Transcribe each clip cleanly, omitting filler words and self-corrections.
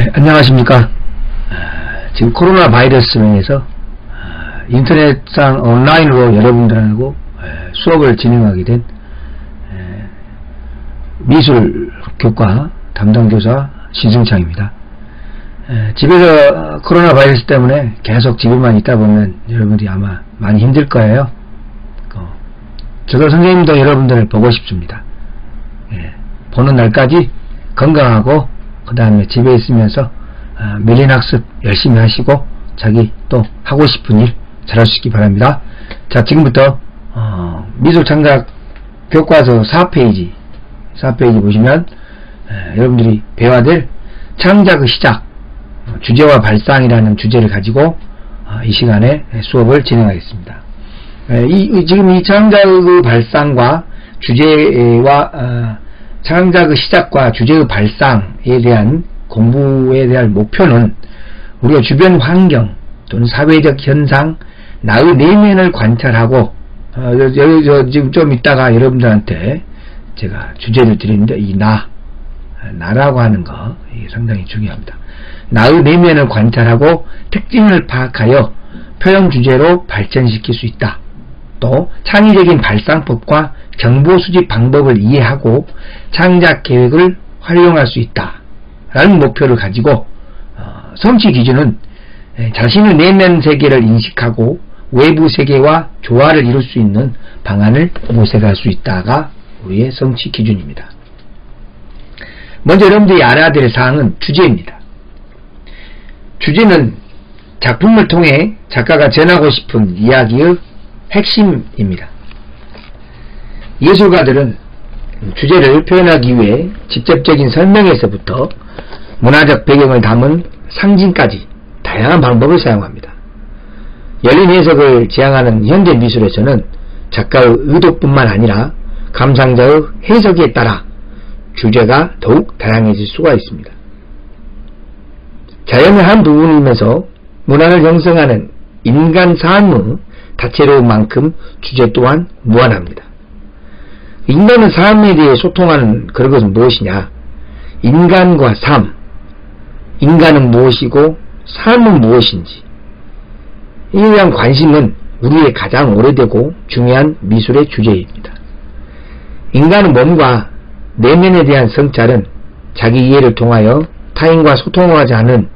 네, 안녕하십니까. 지금 코로나 바이러스로 인해서 인터넷상 온라인으로 여러분들하고 수업을 진행하게 된 미술교과 담당교사 신승창입니다. 집에서 코로나 바이러스 때문에 계속 집에만 있다 보면 여러분들이 아마 많이 힘들 거예요. 저도 선생님도 여러분들을 보고 싶습니다. 보는 날까지 건강하고 그 다음에 집에 있으면서 밀린 학습 열심히 하시고 자기 또 하고 싶은 일 잘할 수 있기 바랍니다. 자, 지금부터 미술창작 교과서 4페이지 보시면 여러분들이 배워야 될 창작의 시작, 주제와 발상이라는 주제를 가지고 이 시간에 수업을 진행하겠습니다. 지금 이 창작의 발상과 주제와 창작의 시작과 주제의 발상에 대한 공부에 대한 목표는 우리가 주변 환경 또는 사회적 현상, 나의 내면을 관찰하고 지금 좀 이따가 여러분들한테 제가 주제를 드리는데 이 나라고 하는 거 이게 상당히 중요합니다. 나의 내면을 관찰하고 특징을 파악하여 표현 주제로 발전시킬 수 있다. 또 창의적인 발상법과 정보 수집 방법을 이해하고 창작 계획을 활용할 수 있다 라는 목표를 가지고 성취 기준은 자신의 내면 세계를 인식하고 외부 세계와 조화를 이룰 수 있는 방안을 모색할 수 있다가 우리의 성취 기준입니다. 먼저 여러분들이 알아야 될 사항은 주제입니다. 주제는 작품을 통해 작가가 전하고 싶은 이야기의 핵심입니다. 예술가들은 주제를 표현하기 위해 직접적인 설명에서부터 문화적 배경을 담은 상징까지 다양한 방법을 사용합니다. 열린 해석을 지향하는 현대 미술에서는 작가의 의도뿐만 아니라 감상자의 해석에 따라 주제가 더욱 다양해질 수가 있습니다. 자연의 한 부분이면서 문화를 형성하는 인간 삶의 다채로운 만큼 주제 또한 무한합니다. 인간은 삶에 대해 소통하는 그런 것은 무엇이냐? 인간과 삶, 인간은 무엇이고 삶은 무엇인지 이에 대한 관심은 우리의 가장 오래되고 중요한 미술의 주제입니다. 인간의 몸과 내면에 대한 성찰은 자기 이해를 통하여 타인과 소통하지 않은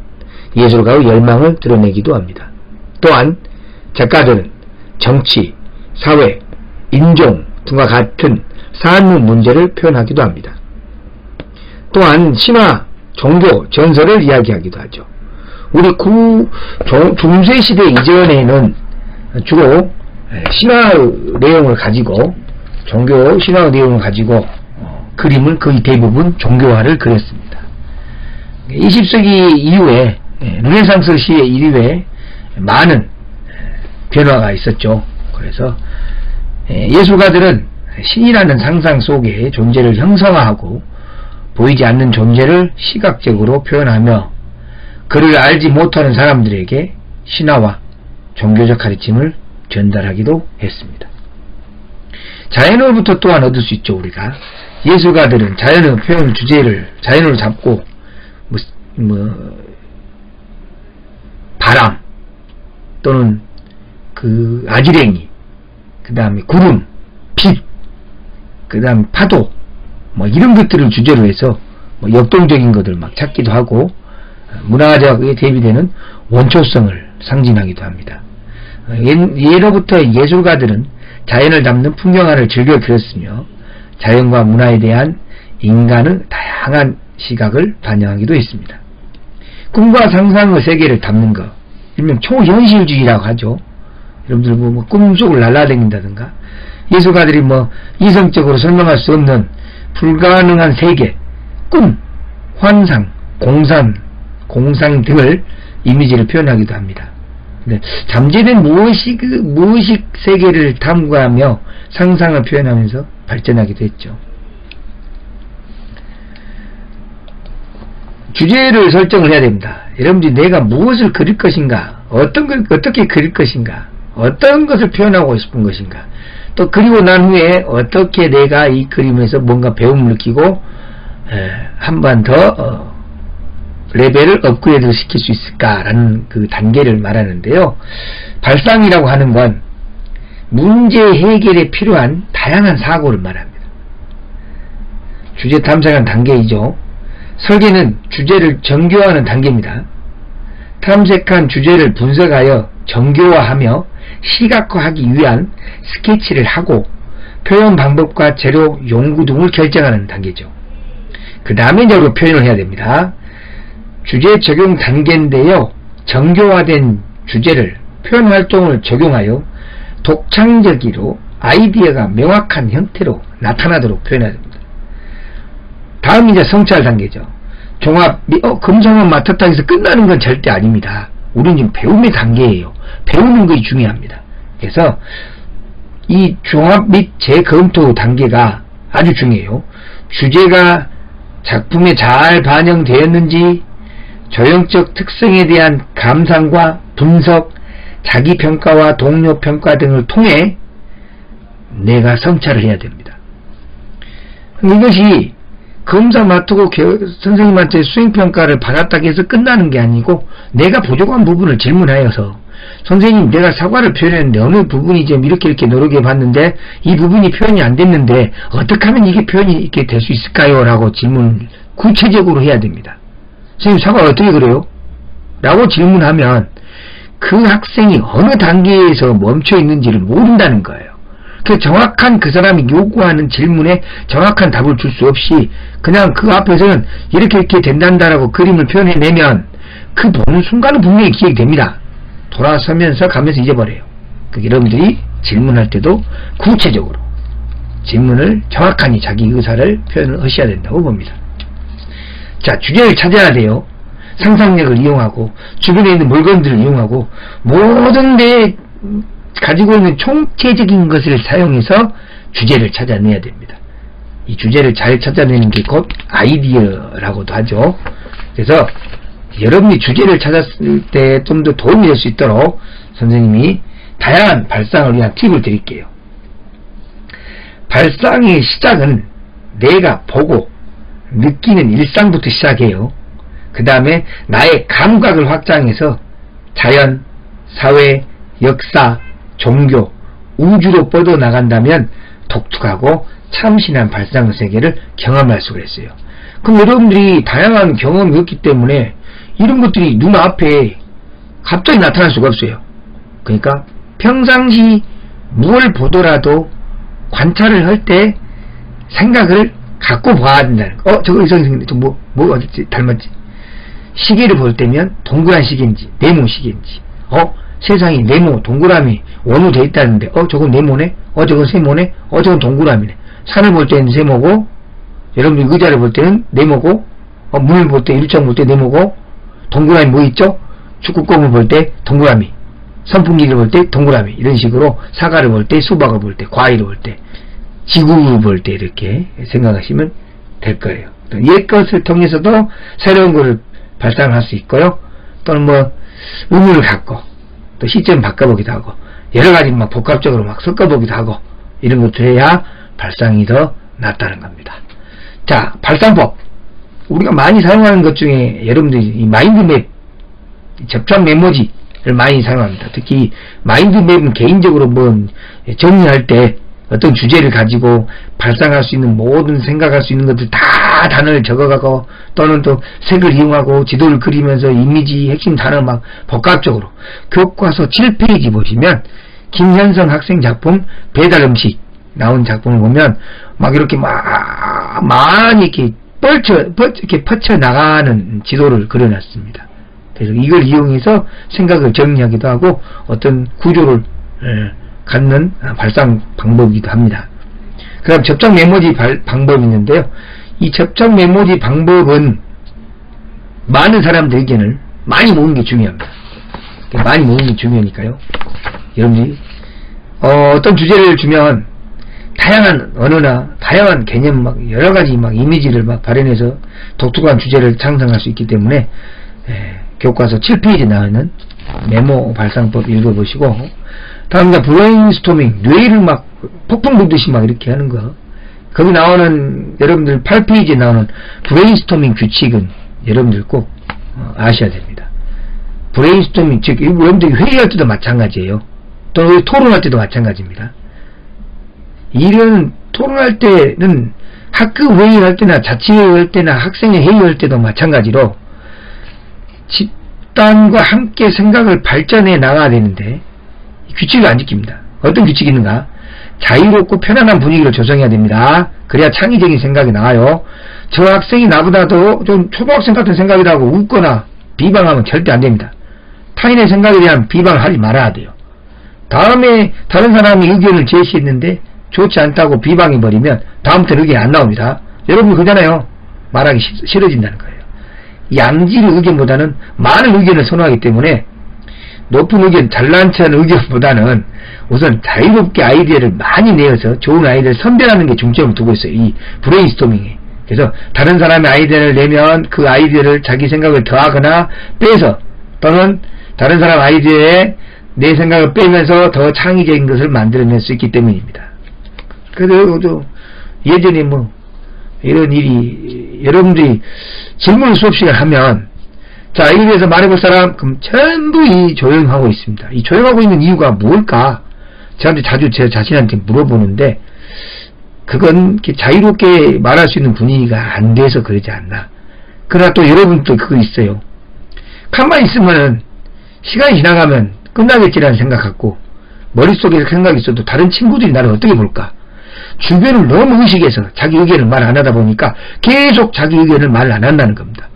예술가의 열망을 드러내기도 합니다. 또한 작가들은 정치, 사회, 인종 등과 같은 삶의 문제를 표현하기도 합니다. 또한 신화, 종교, 전설을 이야기하기도 하죠. 우리 중세 시대 이전에는 주로 신화의 내용을 가지고 종교 신화의 내용을 가지고 그림을 거의 대부분 종교화를 그렸습니다. 20세기 이후에 르네상스 시대 이후에 많은 변화가 있었죠. 그래서 예술가들은 신이라는 상상 속에 존재를 형성화하고 보이지 않는 존재를 시각적으로 표현하며 그를 알지 못하는 사람들에게 신화와 종교적 가르침을 전달하기도 했습니다. 자연으로부터 또한 얻을 수 있죠. 우리가 예술가들은 자연의 표현 주제를 자연으로 잡고 바람 또는 그 아지랭이, 그 다음에 구름, 빛, 그 다음에 파도 이런 것들을 주제로 해서 역동적인 것들 막 찾기도 하고 문화적에 대비되는 원초성을 상징하기도 합니다. 예로부터 예술가들은 자연을 담는 풍경화를 즐겨 그렸으며 자연과 문화에 대한 인간의 다양한 시각을 반영하기도 했습니다. 꿈과 상상의 세계를 담는 것, 일명 초현실주의라고 하죠. 여러분들 꿈속을 날아다닌다든가 예술가들이 이성적으로 설명할 수 없는 불가능한 세계, 꿈, 환상, 공상 등을 이미지를 표현하기도 합니다. 잠재된 무의식 세계를 탐구하며 상상을 표현하면서 발전하기도 했죠. 주제를 설정을 해야 됩니다. 여러분들이 내가 무엇을 그릴 것인가, 어떻게 그릴 것인가, 어떤 것을 표현하고 싶은 것인가, 또 그리고 난 후에 어떻게 내가 이 그림에서 뭔가 배움을 느끼고 한 번 더 레벨을 업그레이드 시킬 수 있을까라는 그 단계를 말하는데요. 발상이라고 하는 건 문제 해결에 필요한 다양한 사고를 말합니다. 주제 탐색한 단계이죠. 설계는 주제를 정교화하는 단계입니다. 탐색한 주제를 분석하여 정교화하며 시각화하기 위한 스케치를 하고 표현 방법과 재료, 용구 등을 결정하는 단계죠. 그 다음에 이제 표현을 해야 됩니다. 주제 적용 단계인데요. 정교화된 주제를 표현 활동을 적용하여 독창적이로 아이디어가 명확한 형태로 나타나도록 표현해야 됩니다. 다음 이제 성찰 단계죠. 종합, 금성은 맡았다 해서 끝나는 건 절대 아닙니다. 우리는 지금 배움의 단계예요. 배우는 것이 중요합니다. 그래서 이 종합 및 재검토 단계가 아주 중요해요. 주제가 작품에 잘 반영되었는지, 조형적 특성에 대한 감상과 분석, 자기평가와 동료평가 등을 통해 내가 성찰을 해야 됩니다. 이것이 검사 맡고 선생님한테 수행평가를 받았다고 해서 끝나는 게 아니고 내가 부족한 부분을 질문하여서 선생님 내가 사과를 표현했는데 어느 부분이 좀 이렇게 노력해 봤는데 이 부분이 표현이 안 됐는데 어떻게 하면 이게 표현이 이렇게 될 수 있을까요? 라고 질문을 구체적으로 해야 됩니다. 선생님 사과 어떻게 그래요? 라고 질문하면 그 학생이 어느 단계에서 멈춰 있는지를 모른다는 거예요. 그 정확한 그 사람이 요구하는 질문에 정확한 답을 줄 수 없이 그냥 그 앞에서는 이렇게 된단다라고 그림을 표현해내면 그 보는 순간은 분명히 기억이 됩니다. 돌아서면서 가면서 잊어버려요. 여러분들이 질문할 때도 구체적으로 질문을 정확하니 자기 의사를 표현을 하셔야 된다고 봅니다. 자, 주제를 찾아야 돼요. 상상력을 이용하고 주변에 있는 물건들을 이용하고 모든 데 가지고 있는 총체적인 것을 사용해서 주제를 찾아내야 됩니다. 이 주제를 잘 찾아내는 게 곧 아이디어라고도 하죠. 그래서 여러분이 주제를 찾았을 때 좀 더 도움이 될 수 있도록 선생님이 다양한 발상을 위한 팁을 드릴게요. 발상의 시작은 내가 보고 느끼는 일상부터 시작해요. 그 다음에 나의 감각을 확장해서 자연, 사회, 역사, 종교, 우주로 뻗어나간다면 독특하고 참신한 발상의 세계를 경험할 수가 있어요. 그럼 여러분들이 다양한 경험이 없기 때문에 이런 것들이 눈앞에 갑자기 나타날 수가 없어요. 그러니까 평상시 무엇을 보더라도 관찰을 할 때 생각을 갖고 봐야 된다는 거. 저거 이상이 생겼네. 뭐 어딨지? 닮았지? 시계를 볼 때면 동그란 시계인지 네모 시계인지 세상이 네모 동그라미 원으로 되어 있다는데 저건 네모네? 저건 세모네? 저건 동그라미네. 산을 볼 때는 세모고 여러분들 의자를 볼 때는 네모고 문을 볼 때 일정 볼 때 네모고 동그라미 뭐 있죠? 축구공을 볼 때 동그라미, 선풍기를 볼 때 동그라미, 이런 식으로 사과를 볼 때, 수박을 볼 때, 과일을 볼 때, 지구를 볼 때 이렇게 생각하시면 될 거예요. 옛 것을 통해서도 새로운 것을 발상할 수 있고요. 또는 뭐 의미를 갖고 또 시점 바꿔보기도 하고 여러 가지 막 복합적으로 막 섞어보기도 하고 이런 것들 해야 발상이 더 낫다는 겁니다. 자, 발상법. 우리가 많이 사용하는 것 중에 여러분들이 이 마인드맵, 접촉 메모지를 많이 사용합니다. 특히 마인드맵은 개인적으로 뭐 정리할 때 어떤 주제를 가지고 발상할 수 있는 모든 생각할 수 있는 것들 다 단어를 적어가고 또는 또 색을 이용하고 지도를 그리면서 이미지 핵심 단어 막 복합적으로 교과서 7페이지 보시면 김현성 학생 작품 배달 음식 나온 작품을 보면 막 이렇게 많이 이렇게 이렇게 뻗쳐 나가는 지도를 그려놨습니다. 그래서 이걸 이용해서 생각을 정리하기도 하고 어떤 구조를 갖는 발상 방법이기도 합니다. 그 다음 접촉 메모지 방법이 있는데요. 이 접촉 메모지 방법은 많은 사람들에게는 많이 모으는 게 중요합니다. 많이 모으는 게 중요하니까요. 여러분들이 어떤 주제를 주면 다양한 언어나 다양한 개념 막 여러가지 막 이미지를 막 발현해서 독특한 주제를 상상할 수 있기 때문에 교과서 7페이지 나오는 메모 발상법 읽어보시고 다음 브레인스토밍 뇌를 막 폭풍 불듯이 막 이렇게 하는 거 거기 나오는 여러분들 8페이지에 나오는 브레인스토밍 규칙은 여러분들 꼭 아셔야 됩니다. 브레인스토밍, 즉 여러분들이 회의할 때도 마찬가지예요. 또 토론할 때도 마찬가지입니다. 이런 토론할 때는 학급 회의할 때나 자치회의할 때나 학생회 회의할 때도 마찬가지로 집단과 함께 생각을 발전해 나가야 되는데 규칙을 안 지킵니다. 어떤 규칙이 있는가? 자유롭고 편안한 분위기를 조성해야 됩니다. 그래야 창의적인 생각이 나와요. 저 학생이 나보다도 좀 초등학생 같은 생각이라고 웃거나 비방하면 절대 안 됩니다. 타인의 생각에 대한 비방을 하지 말아야 돼요. 다음에 다른 사람이 의견을 제시했는데 좋지 않다고 비방해버리면 다음부터는 의견이 안 나옵니다. 여러분 그잖아요. 말하기 싫어진다는 거예요. 양질의 의견보다는 많은 의견을 선호하기 때문에 높은 의견, 잘난 척한 의견보다는 우선 자유롭게 아이디어를 많이 내어서 좋은 아이디어를 선별하는 게 중점을 두고 있어요. 이 브레인스토밍에. 그래서 다른 사람의 아이디어를 내면 그 아이디어를 자기 생각을 더하거나 빼서 또는 다른 사람 아이디어에 내 생각을 빼면서 더 창의적인 것을 만들어낼 수 있기 때문입니다. 그래도 예전에 뭐 이런 일이 여러분들이 질문 수업 시간 하면 자 이에 대해서 말해볼 사람 그럼 전부 이 조용하고 있습니다. 이 조용하고 있는 이유가 뭘까? 저한테 자주 제 자신한테 물어보는데 그건 자유롭게 말할 수 있는 분위기가 안 돼서 그러지 않나. 그러나 또 여러분도 그거 있어요. 가만히 있으면은 시간이 지나가면 끝나겠지라는 생각 갖고 머릿속에 생각이 있어도 다른 친구들이 나를 어떻게 볼까? 주변을 너무 의식해서 자기 의견을 말 안 하다 보니까 계속 자기 의견을 말 안 한다는 겁니다.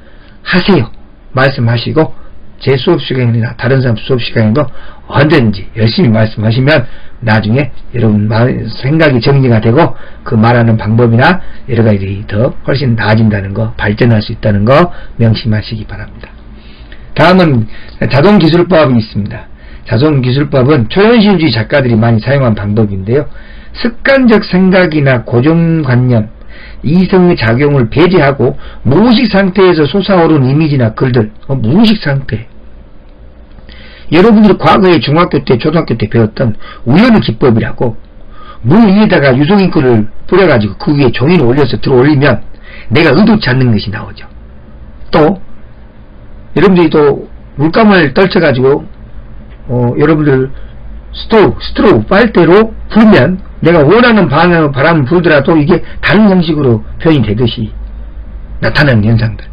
하세요. 말씀하시고 제 수업 시간이나 다른 사람 수업 시간에도 언제든지 열심히 말씀하시면 나중에 여러분 생각이 정리가 되고 그 말하는 방법이나 여러 가지 더 훨씬 나아진다는 거, 발전할 수 있다는 거 명심하시기 바랍니다. 다음은 자동기술법이 있습니다. 자동기술법은 초현실주의 작가들이 많이 사용한 방법인데요. 습관적 생각이나 고정관념, 이성의 작용을 배제하고 무의식 상태에서 솟아오른 이미지나 글들, 무의식 상태. 여러분들이 과거에 중학교 때, 초등학교 때 배웠던 우연의 기법이라고 물 위에다가 유성잉크를 뿌려가지고 그 위에 종이를 올려서 들어 올리면 내가 의도치 않는 것이 나오죠. 또 여러분들이 또 물감을 떨쳐가지고 여러분들 스트로우 빨대로 불면 내가 원하는 방향으로 바람을 불더라도 이게 다른 형식으로 표현이 되듯이 나타나는 현상들,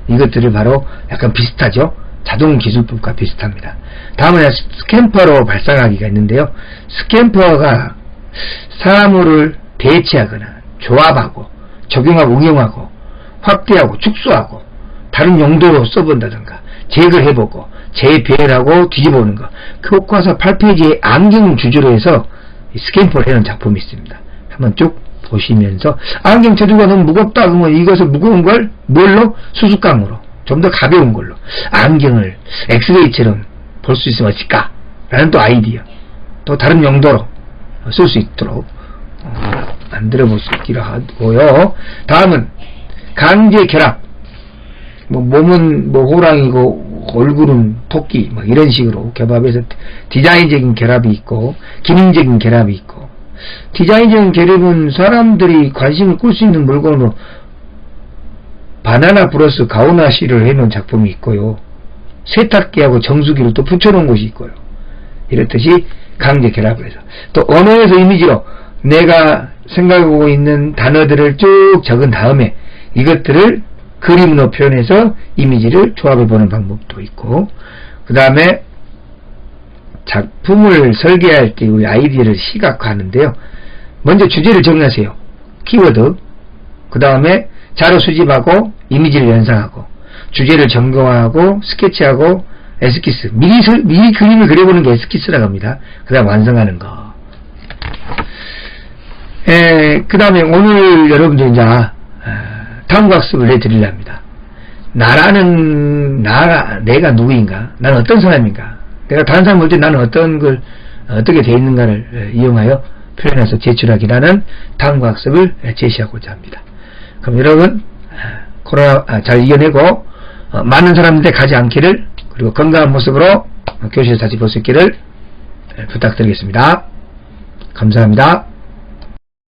이것들을 바로 약간 비슷하죠. 자동기술법과 비슷합니다. 다음은 스탬퍼로 발상하기가 있는데요. 스탬퍼가 사물을 대체하거나 조합하고 적용하고 응용하고 확대하고 축소하고 다른 용도로 써본다든가 제거를 해보고 재배열하고 뒤집어보는 거. 교과서 8페이지에 안경 주제로 해서 스탬퍼를 해놓은 작품이 있습니다. 한번 쭉 보시면서 안경 재료가 너무 무겁다 그러면 이것을 무거운 걸 뭘로? 수수깡으로 좀 더 가벼운 걸로 안경을 엑스레이처럼 볼 수 있으면 어떨까? 라는 또 아이디어, 또 다른 용도로 쓸 수 있도록 만들어 볼 수 있기로 하고요. 다음은 강제 결합. 몸은 호랑이고 얼굴은 토끼 이런 식으로 결합해서 디자인적인 결합이 있고 기능적인 결합이 있고, 디자인적인 결합은 사람들이 관심을 끌 수 있는 물건으로 바나나 플러스 가오나시를 해놓은 작품이 있고요. 세탁기하고 정수기를 또 붙여놓은 곳이 있고요. 이렇듯이 강제 결합을 해서 또 언어에서 이미지로 내가 생각하고 있는 단어들을 쭉 적은 다음에 이것들을 그림으로 표현해서 이미지를 조합해보는 방법도 있고, 그 다음에 작품을 설계할 때 우리 아이디어를 시각화하는데요. 먼저 주제를 정하세요. 키워드. 그 다음에 자료 수집하고 이미지를 연상하고 주제를 점검하고 스케치하고 에스키스. 미리 그림을 그려보는 게 에스키스라고 합니다. 그 다음 완성하는 거. 그 다음에 오늘 여러분들 이제 다음과 학습을 내드리려 합니다. 내가 누구인가? 나는 어떤 사람인가? 내가 다른 사람 볼 때 나는 어떤 걸, 어떻게 되어 있는가를 이용하여 표현해서 제출하기라는 다음과 학습을 제시하고자 합니다. 그럼 여러분, 코로나 잘 이겨내고, 많은 사람들한테 가지 않기를, 그리고 건강한 모습으로 교실에 다시 볼 수 있기를 부탁드리겠습니다. 감사합니다.